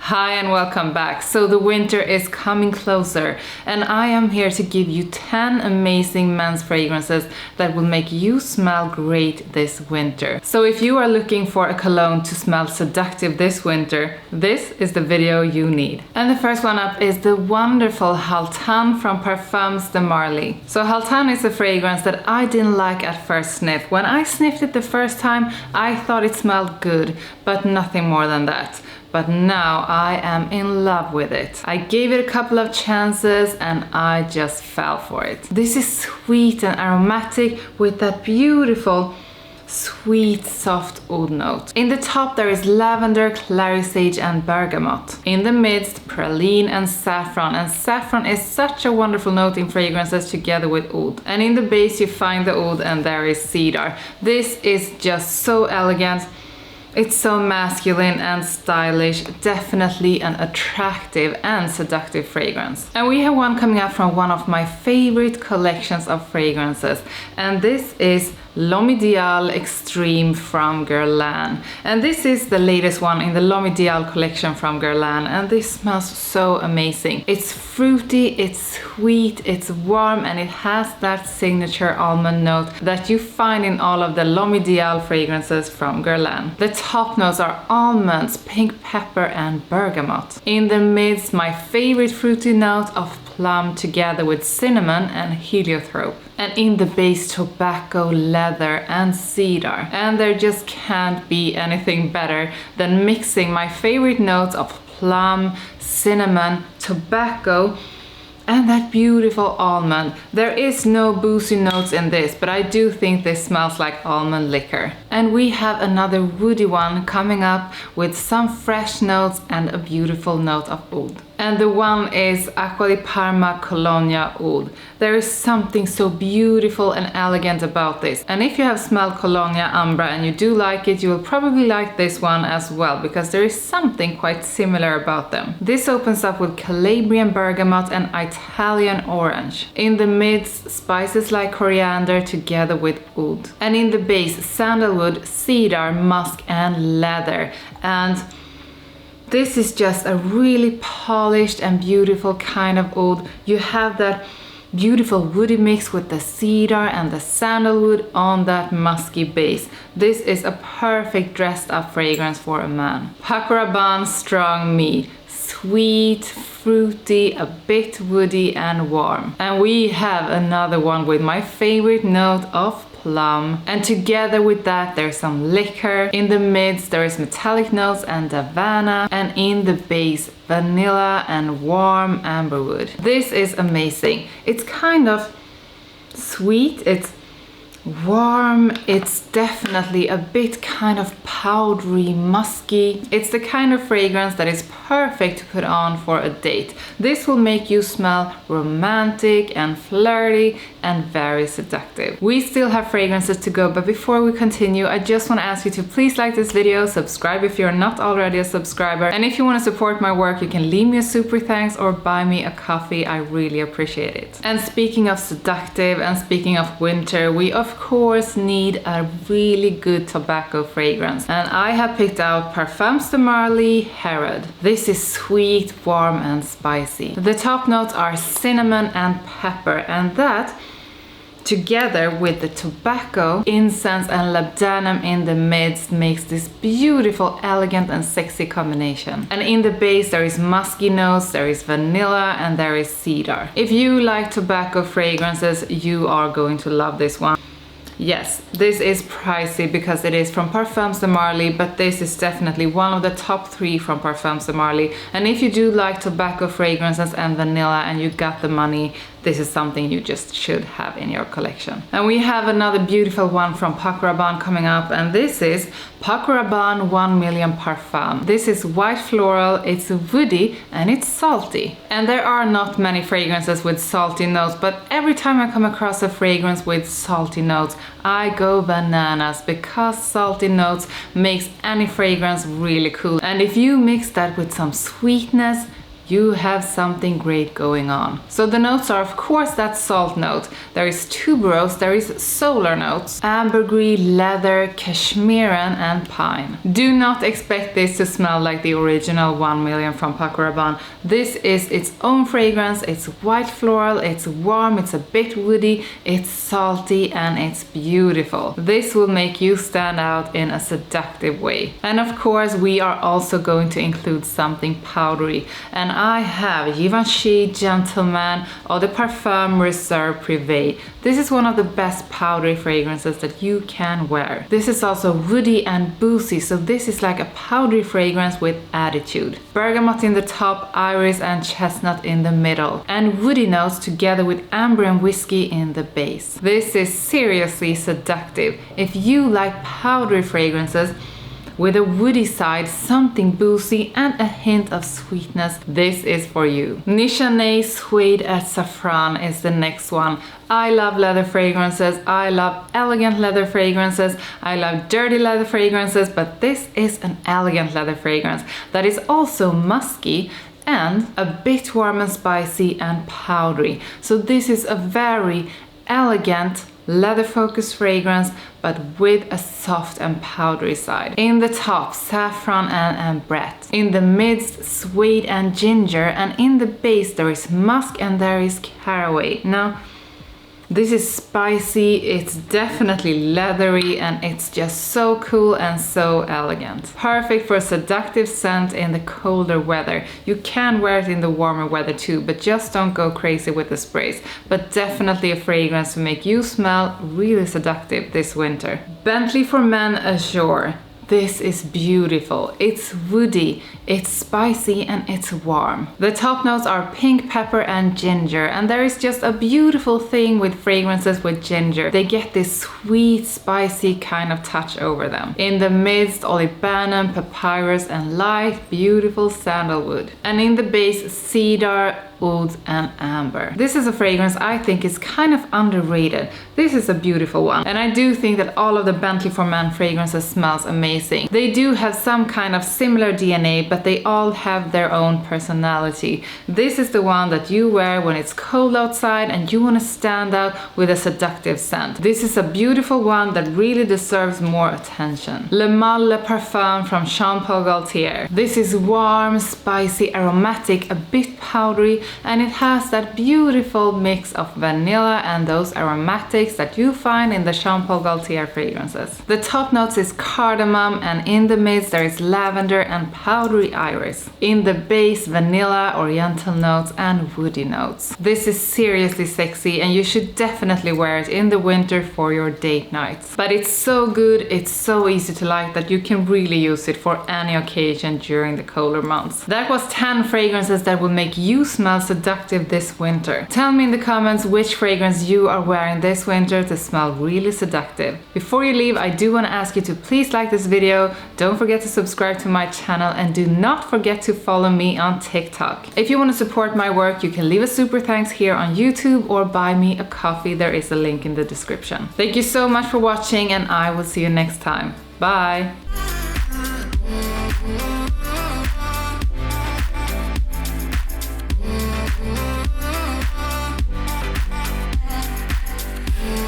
Hi and welcome back. So the winter is coming closer and I am here to give you 10 amazing men's fragrances that will make you smell great this winter. So if you are looking for a cologne to smell seductive this winter, this is the video you need. And the first one up is the wonderful Haltane from Parfums de Marly. So Haltane is a fragrance that I didn't like at first sniff. When I sniffed it the first time, I thought it smelled good, but nothing more than that. But now I am in love with it. I gave it a couple of chances and I just fell for it. This is sweet and aromatic with that beautiful sweet soft oud note. In the top there is lavender, clary sage and bergamot. In the midst, praline and saffron. And saffron is such a wonderful note in fragrances together with oud. And in the base you find the oud and there is cedar. This is just so elegant. It's so masculine and stylish, definitely an attractive and seductive fragrance. And we have one coming up from one of my favorite collections of fragrances, and this is L'Homme Ideal Extreme from Guerlain. And this is the latest one in the L'Homme Ideal collection from Guerlain, and this smells so amazing. It's fruity, it's sweet, it's warm, and it has that signature almond note that you find in all of the L'Homme Ideal fragrances from Guerlain. The top notes are almonds, pink pepper, and bergamot. In the midst, my favorite fruity note of plum together with cinnamon and heliotrope. And in the base, tobacco, leather and cedar. And there just can't be anything better than mixing my favorite notes of plum, cinnamon, tobacco and that beautiful almond. There is no boozy notes in this, but I do think this smells like almond liquor. And we have another woody one coming up with some fresh notes and a beautiful note of oud. And the one is Acqua di Parma Colonia oud. There is something so beautiful and elegant about this. And if you have smelled Colonia Ambra and you do like it, you will probably like this one as well, because there is something quite similar about them. This opens up with Calabrian bergamot and Italian orange. In the midst, spices like coriander together with oud. And in the base, sandalwood, cedar, musk and leather. And this is just a really polished and beautiful kind of oud. You have that beautiful woody mix with the cedar and the sandalwood on that musky base. This is a perfect dressed up fragrance for a man. Paco Rabanne Strong Meat. Sweet, fruity, a bit woody and warm. And we have another one with my favorite note of plum, and together with that there's some liquor. In the midst there is metallic notes and Havana, and in the base vanilla and warm amberwood. This is amazing. It's kind of sweet, it's warm, it's definitely a bit kind of powdery, musky. It's the kind of fragrance that is perfect to put on for a date. This will make you smell romantic and flirty and very seductive. We still have fragrances to go, but before we continue, I just want to ask you to please like this video, subscribe if you're not already a subscriber, and if you want to support my work, you can leave me a super thanks or buy me a coffee. I really appreciate it. And speaking of seductive and speaking of winter, we of course need a really good tobacco fragrance, and I have picked out Parfums de Marly Herod. This is sweet, warm and spicy. The top notes are cinnamon and pepper, and that together with the tobacco, incense and labdanum in the midst makes this beautiful, elegant and sexy combination. And in the base there is musky notes, there is vanilla and there is cedar. If you like tobacco fragrances, you are going to love this one. Yes, this is pricey because it is from Parfums de Marly, but this is definitely one of the top 3 from Parfums de Marly. And if you do like tobacco fragrances and vanilla and you got the money, this is something you just should have in your collection. And we have another beautiful one from Paco Rabanne coming up, and this is Paco Rabanne 1 Million Parfum. This is white floral, it's woody and it's salty. And there are not many fragrances with salty notes, but every time I come across a fragrance with salty notes, I go bananas, because salty notes makes any fragrance really cool. And if you mix that with some sweetness, you have something great going on. So the notes are, of course, that salt note. There is tuberose, there is solar notes, ambergris, leather, cashmeran, and pine. Do not expect this to smell like the original 1 million from Paco Rabanne. This is its own fragrance. It's white floral, it's warm, it's a bit woody, it's salty, and it's beautiful. This will make you stand out in a seductive way. And of course, we are also going to include something powdery. And I have Givenchy Gentleman Eau de Parfum Reserve Privé. This is one of the best powdery fragrances that you can wear. This is also woody and boozy, so this is like a powdery fragrance with attitude. Bergamot in the top, iris and chestnut in the middle, and woody notes together with amber and whiskey in the base. This is seriously seductive. If you like powdery fragrances with a woody side, something boozy, and a hint of sweetness, this is for you. Nishane Suede at Safran is the next one. I love leather fragrances, I love elegant leather fragrances, I love dirty leather fragrances, but this is an elegant leather fragrance that is also musky and a bit warm and spicy and powdery. So this is a very elegant leather focused fragrance, but with a soft and powdery side. In the top, saffron and ambrette. In the midst, suede and ginger, and in the base there is musk and there is caraway. Now, this is spicy, it's definitely leathery, and it's just so cool and so elegant. Perfect for a seductive scent in the colder weather. You can wear it in the warmer weather too, but just don't go crazy with the sprays. But definitely a fragrance to make you smell really seductive this winter. Bentley for Men Azure. This is beautiful. It's woody, it's spicy, and it's warm. The top notes are pink pepper and ginger, and there is just a beautiful thing with fragrances with ginger. They get this sweet, spicy kind of touch over them. In the midst, olibanum, papyrus, and light, beautiful sandalwood. And in the base, cedar, oud, and amber. This is a fragrance I think is kind of underrated. This is a beautiful one, and I do think that all of the Bentley for Men fragrances smells amazing. They do have some kind of similar DNA, but they all have their own personality. This is the one that you wear when it's cold outside and you want to stand out with a seductive scent. This is a beautiful one that really deserves more attention. Le Mal Le Parfum from Jean Paul Gaultier. This is warm, spicy, aromatic, a bit powdery, and it has that beautiful mix of vanilla and those aromatics that you find in the Jean Paul Gaultier fragrances. The top notes is cardamom, and in the midst there is lavender and powdery iris. In the base, vanilla, oriental notes, and woody notes. This is seriously sexy, and you should definitely wear it in the winter for your date nights. But it's so good, it's so easy to like that you can really use it for any occasion during the colder months. That was 10 fragrances that will make you smell seductive this winter. Tell me in the comments which fragrance you are wearing this winter to smell really seductive. Before you leave, I do want to ask you to please like this video, don't forget to subscribe to my channel, and do not forget to follow me on TikTok. If you want to support my work, you can leave a super thanks here on YouTube or buy me a coffee. There is a link in the description. Thank you so much for watching, and I will see you next time. Bye!